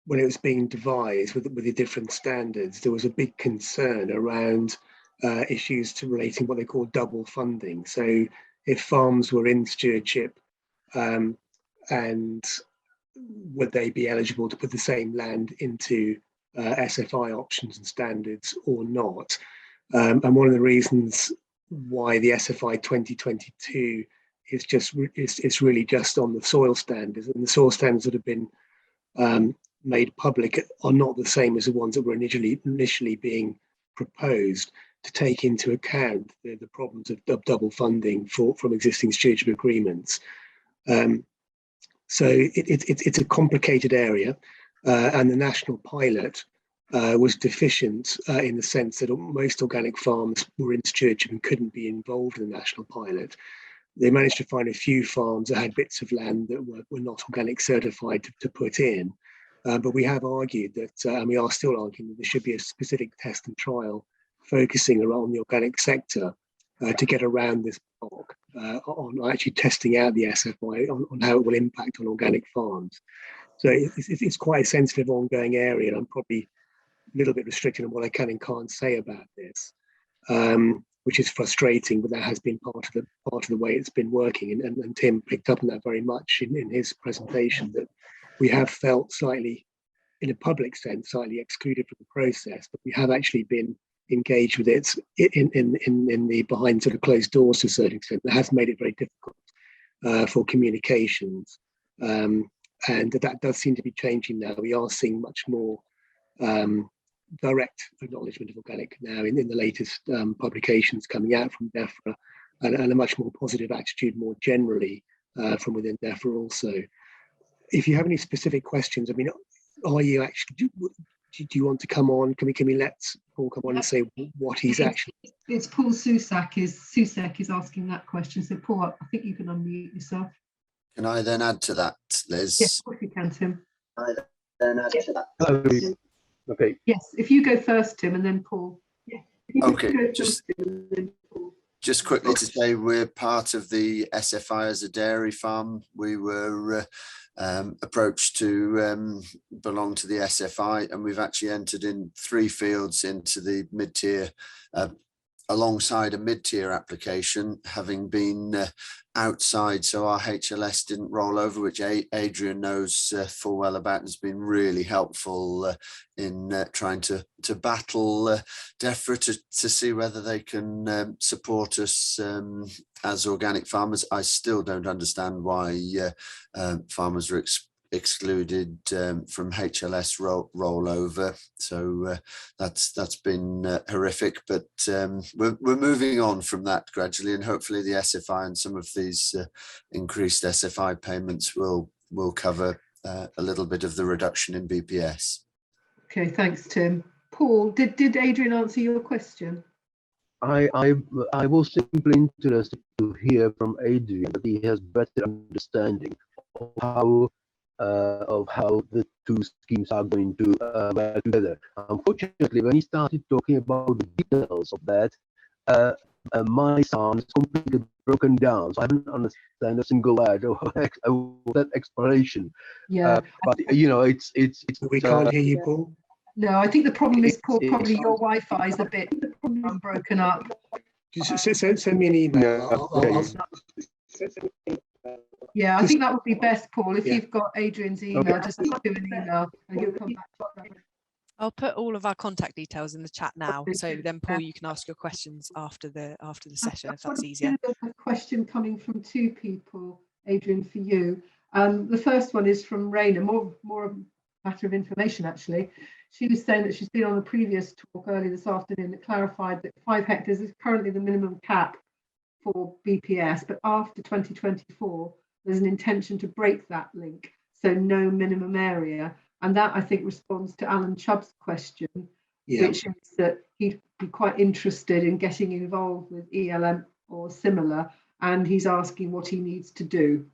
when it was being devised with the different standards, there was a big concern around issues relating what they call double funding. So if farms were in stewardship, and would they be eligible to put the same land into SFI options and standards or not? And one of the reasons why the SFI 2022 is really just on the soil standards, and the soil standards that have been made public are not the same as the ones that were initially being proposed, to take into account the problems of double funding from existing stewardship agreements. So it's a complicated area, and the national pilot was deficient in the sense that most organic farms were in stewardship and couldn't be involved in the national pilot. They managed to find a few farms that had bits of land that were not organic certified to put in. But we have argued that, and we are still arguing, that there should be a specific test and trial focusing around the organic sector to get around this block on actually testing out the SFI on how it will impact on organic farms. So it's quite a sensitive ongoing area, and I'm probably a little bit restricted on what I can and can't say about this, which is frustrating, but that has been part of the way it's been working. And Tim picked up on that very much in his presentation, that we have felt slightly, in a public sense, slightly excluded from the process, but we have actually been engaged with it in the behind sort of closed doors to a certain extent. That has made it very difficult for communications, and that does seem to be changing now. We are seeing much more direct acknowledgement of organic now in the latest publications coming out from DEFRA, and a much more positive attitude more generally from within DEFRA also. If you have any specific questions, I mean, are you actually, do you want to come on? Can we let Paul come on and say what he's actually? It's Paul Susak is asking that question. So Paul, I think you can unmute yourself. Can I then add to that, Liz? Yes, of course you can, Tim. Can I then add to that? Okay. Yes, if you go first, Tim, and then Paul. Yeah. Okay. Just quickly to say, we're part of the SFI as a dairy farm. We were approached to belong to the SFI, and we've actually entered in 3 fields into the mid-tier, alongside a mid-tier application, having been outside, so our HLS didn't roll over, which Adrian knows full well about, and has been really helpful in trying to battle DEFRA to see whether they can support us as organic farmers. I still don't understand why farmers are excluded from HLS rollover, so that's been horrific, but we're moving on from that gradually, and hopefully the SFI and some of these increased SFI payments will cover a little bit of the reduction in BPS. Okay, thanks, Tim. Paul, did Adrian answer your question? I was simply interested to hear from Adrian that he has better understanding of how of how the two schemes are going to work together. Unfortunately, when he started talking about the details of that, my sound is completely broken down, so I haven't understand a single word of that explanation. Yeah, but you know, it's We can't hear you, Paul. no, I think the problem is, Paul, probably your Wi-Fi is a bit broken up. Just send me an email. Yeah, I think that would be best, Paul. If Yeah. you've got Adrian's email, just drop him an email and he'll come back to that. I'll put all of our contact details in the chat now, so then Paul, you can ask your questions after the session if that's easier. A question coming from two people, Adrian, for you. The first one is from Raina, more a matter of information actually. She was saying that she's been on a previous talk earlier this afternoon that clarified that 5 hectares is currently the minimum cap for BPS, but after 2024 there's an intention to break that link, so no minimum area. And that, I think, responds to Alan Chubb's question, which is that he'd be quite interested in getting involved with ELM or similar, and he's asking what he needs to do.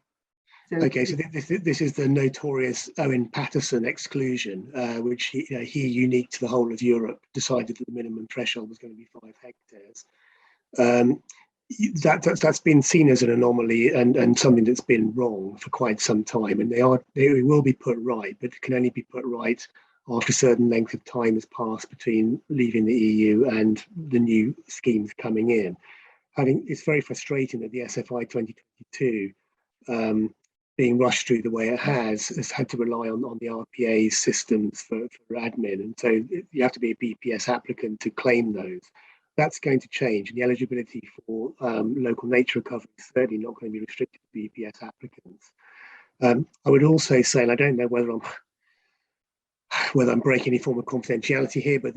So, okay, so this is the notorious Owen Paterson exclusion, which he, unique to the whole of Europe, decided that the minimum threshold was going to be 5 hectares. That's been seen as an anomaly and something that's been wrong for quite some time, and they will be put right, but it can only be put right after a certain length of time has passed between leaving the EU and the new schemes coming in. It's very frustrating that the SFI 2022 being rushed through the way it has had to rely on the RPA's systems for admin, and so you have to be a BPS applicant to claim those. That's going to change, and the eligibility for local nature recovery is certainly not going to be restricted to BPS applicants. I would also say, and I don't know whether I'm breaking any form of confidentiality here, but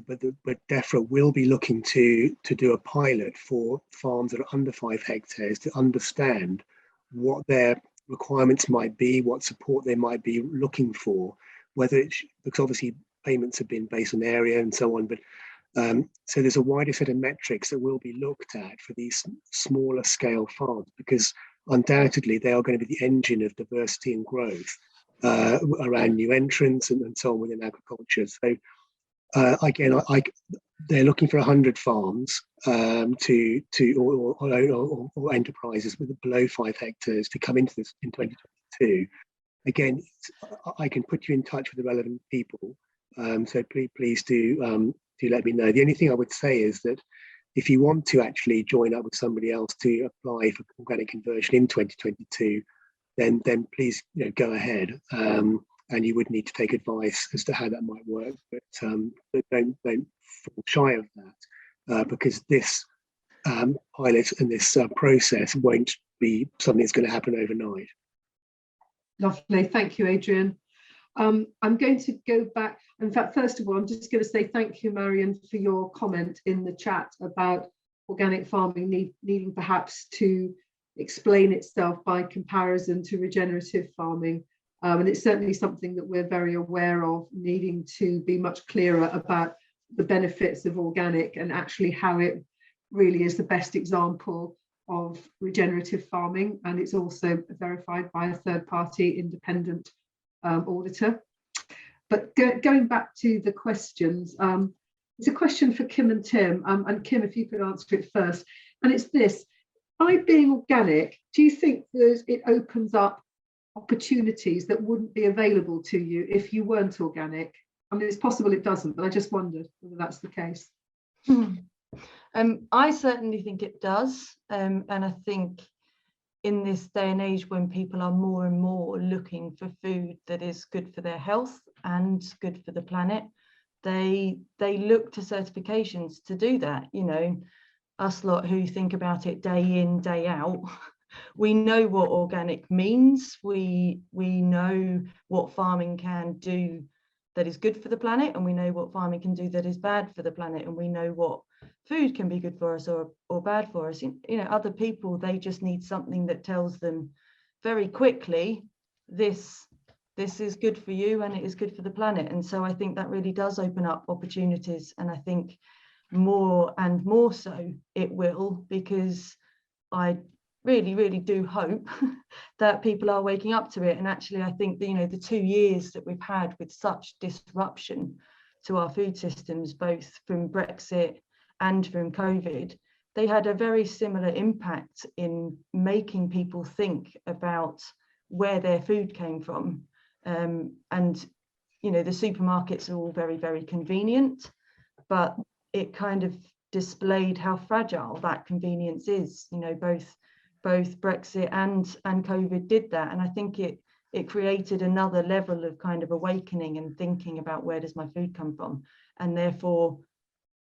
DEFRA will be looking to do a pilot for farms that are under 5 hectares to understand what their requirements might be, what support they might be looking for, because obviously payments have been based on area and so on, but so there's a wider set of metrics that will be looked at for these smaller scale farms, because undoubtedly they are going to be the engine of diversity and growth around new entrants and so on within agriculture. So again, they're looking for 100 farms or enterprises with below 5 hectares to come into this in 2022. Again, I can put you in touch with the relevant people, so please do let me know. The only thing I would say is that if you want to actually join up with somebody else to apply for organic conversion in 2022, then please go ahead, and you would need to take advice as to how that might work. But don't fall shy of that, because this pilot and this process won't be something that's going to happen overnight. Lovely, thank you, Adrian. I'm going to go back. In fact, first of all, I'm just going to say thank you, Marion, for your comment in the chat about organic farming needing perhaps to explain itself by comparison to regenerative farming. And it's certainly something that we're very aware of, needing to be much clearer about the benefits of organic and actually how it really is the best example of regenerative farming. And it's also verified by a third-party independent auditor. But going back to the questions, it's a question for Kim and Tim, and Kim, if you could answer it first. And it's this: by being organic, do you think that it opens up opportunities that wouldn't be available to you if you weren't organic? I mean, it's possible it doesn't, but I just wondered whether that's the case. I certainly think it does, and I think in this day and age when people are more and more looking for food that is good for their health and good for the planet, they look to certifications to do that. Us lot who think about it day in, day out, we know what organic means. We know what farming can do that is good for the planet, and we know what farming can do that is bad for the planet, and we know what food can be good for us or bad for us. Other people, they just need something that tells them very quickly, this is good for you and it is good for the planet. And so I think that really does open up opportunities, and I think more and more so it will, because I really do hope that people are waking up to it. And actually, I think that, you know, the 2 years that we've had with such disruption to our food systems, both from Brexit and from COVID, they had a very similar impact in making people think about where their food came from. And, you know, the supermarkets are all very convenient, but it kind of displayed how fragile that convenience is. You know, both Brexit and COVID did that. And I think it created another level of kind of awakening and thinking about where does my food come from? And therefore,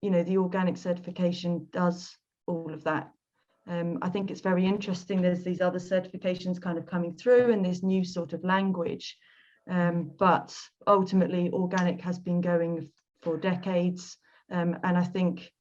you know, the organic certification does all of that. I think it's very interesting. There's these other certifications kind of coming through and this new sort of language. But ultimately, organic has been going for decades. And I think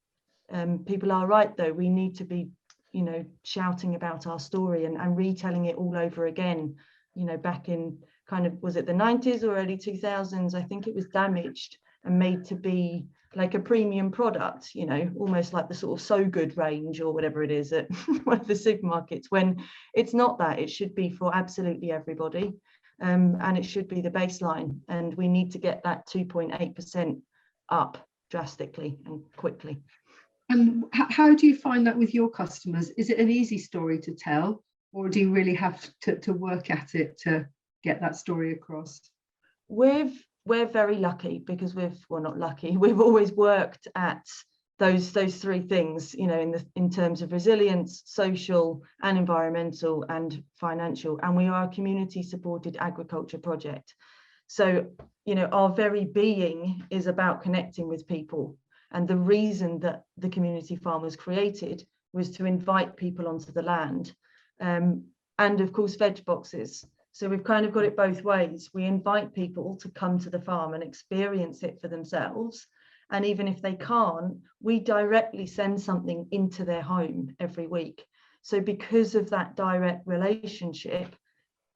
people are right, though. We need to be, you know, shouting about our story and retelling it all over again. You know, back in kind of, was it the 90s or early 2000s? I think it was damaged and made to be like a premium product, you know, almost like the sort of So Good range or whatever it is at one of the supermarkets, when it's not that. It should be for absolutely everybody. And it should be the baseline. And we need to get that 2.8% up drastically and quickly. And how do you find that with your customers? Is it an easy story to tell, or do you really have to work at it to get that story across? We're very lucky because well, not lucky, we've always worked at those three things, you know, in terms of resilience, social and environmental and financial. And we are a community supported agriculture project. So, you know, our very being is about connecting with people. And the reason that the community farm was created was to invite people onto the land. And of course, veg boxes. So we've kind of got it both ways. We invite people to come to the farm and experience it for themselves. And even if they can't, we directly send something into their home every week. So because of that direct relationship,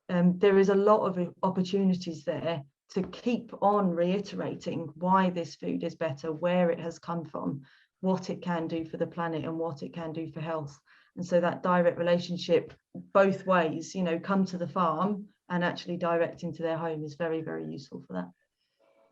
there is a lot of opportunities there to keep on reiterating why this food is better, where it has come from, what it can do for the planet and what it can do for health. And so that direct relationship both ways, you know, come to the farm and actually direct into their home is very useful for that.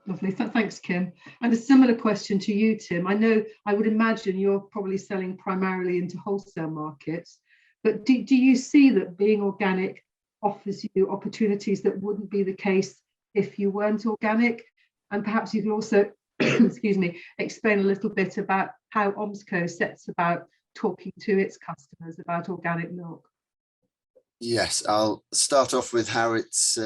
Lovely. Thanks, Kim. And a similar question to you, Tim. I would imagine you're probably selling primarily into wholesale markets, but do you see that being organic offers you opportunities that wouldn't be the case if you weren't organic? And perhaps you could also, excuse me, explain a little bit about how OMSCO sets about talking to its customers about organic milk. Yes, I'll start off with how it's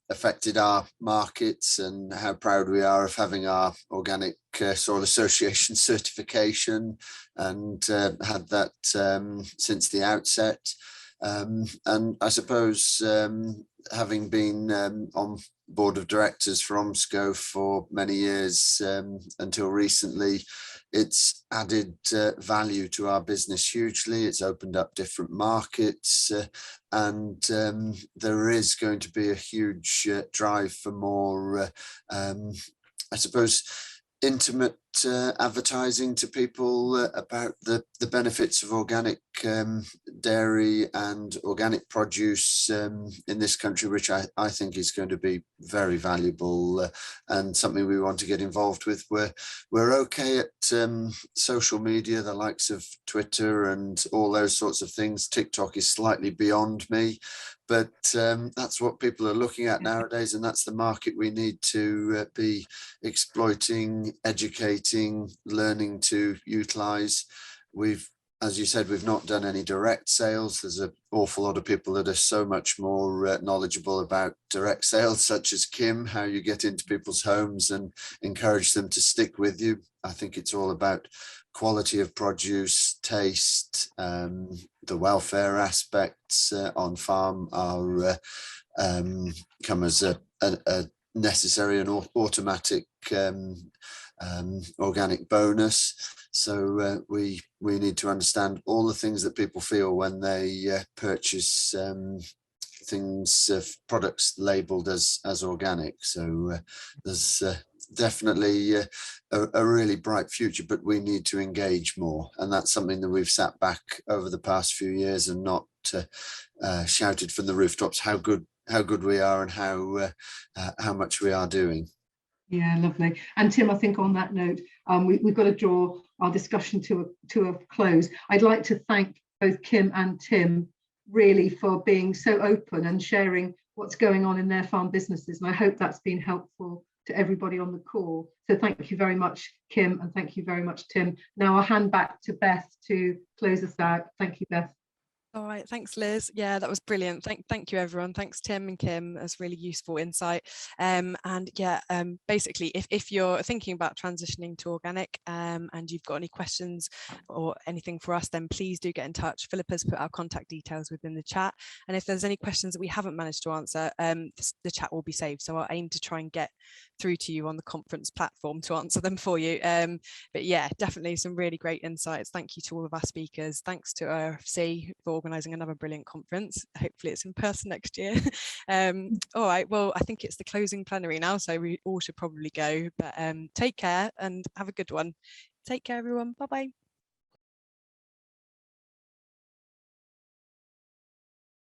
affected our markets and how proud we are of having our Organic Soil Association certification, and had that since the outset. And I suppose having been on board of directors for OMSCO for many years until recently, it's added value to our business hugely. It's opened up different markets, and there is going to be a huge drive for more, I suppose, intimate advertising to people about the benefits of organic dairy and organic produce in this country, which I think is going to be very valuable and something we want to get involved with. We're okay at social media, the likes of Twitter and all those sorts of things. TikTok is slightly beyond me, but that's what people are looking at nowadays, and that's the market we need to be exploiting, educating, learning to utilize. As you said, we've not done any direct sales. There's an awful lot of people that are so much more knowledgeable about direct sales, such as Kim, how you get into people's homes and encourage them to stick with you. I think it's all about quality of produce, taste, the welfare aspects on farm are come as a necessary and automatic organic bonus. So we need to understand all the things that people feel when they purchase things, products labelled as organic. So there's definitely a really bright future, but we need to engage more, and that's something that we've sat back over the past few years and not shouted from the rooftops how good we are and how much we are doing. Yeah, lovely. And Tim, I think on that note, we've got to draw our discussion to a close. I'd like to thank both Kim and Tim really for being so open and sharing what's going on in their farm businesses, and I hope that's been helpful to everybody on the call. So thank you very much, Kim, and thank you very much, Tim. Now I'll hand back to Beth to close us out. Thank you, Beth. All right, thanks, Liz. Yeah, that was brilliant. Thank you, everyone. Thanks, Tim and Kim. That's really useful insight. And yeah, basically, if you're thinking about transitioning to organic and you've got any questions or anything for us, then please do get in touch. Philippa's put our contact details within the chat. And if there's any questions that we haven't managed to answer, the chat will be saved. So I'll aim to try and get through to you on the conference platform to answer them for you. But yeah, definitely some really great insights. Thank you to all of our speakers. Thanks to OFC for organising another brilliant conference. Hopefully it's in person next year. All right, well, I think it's the closing plenary now, so we all should probably go, but take care and have a good one. Take care, everyone. Bye-bye.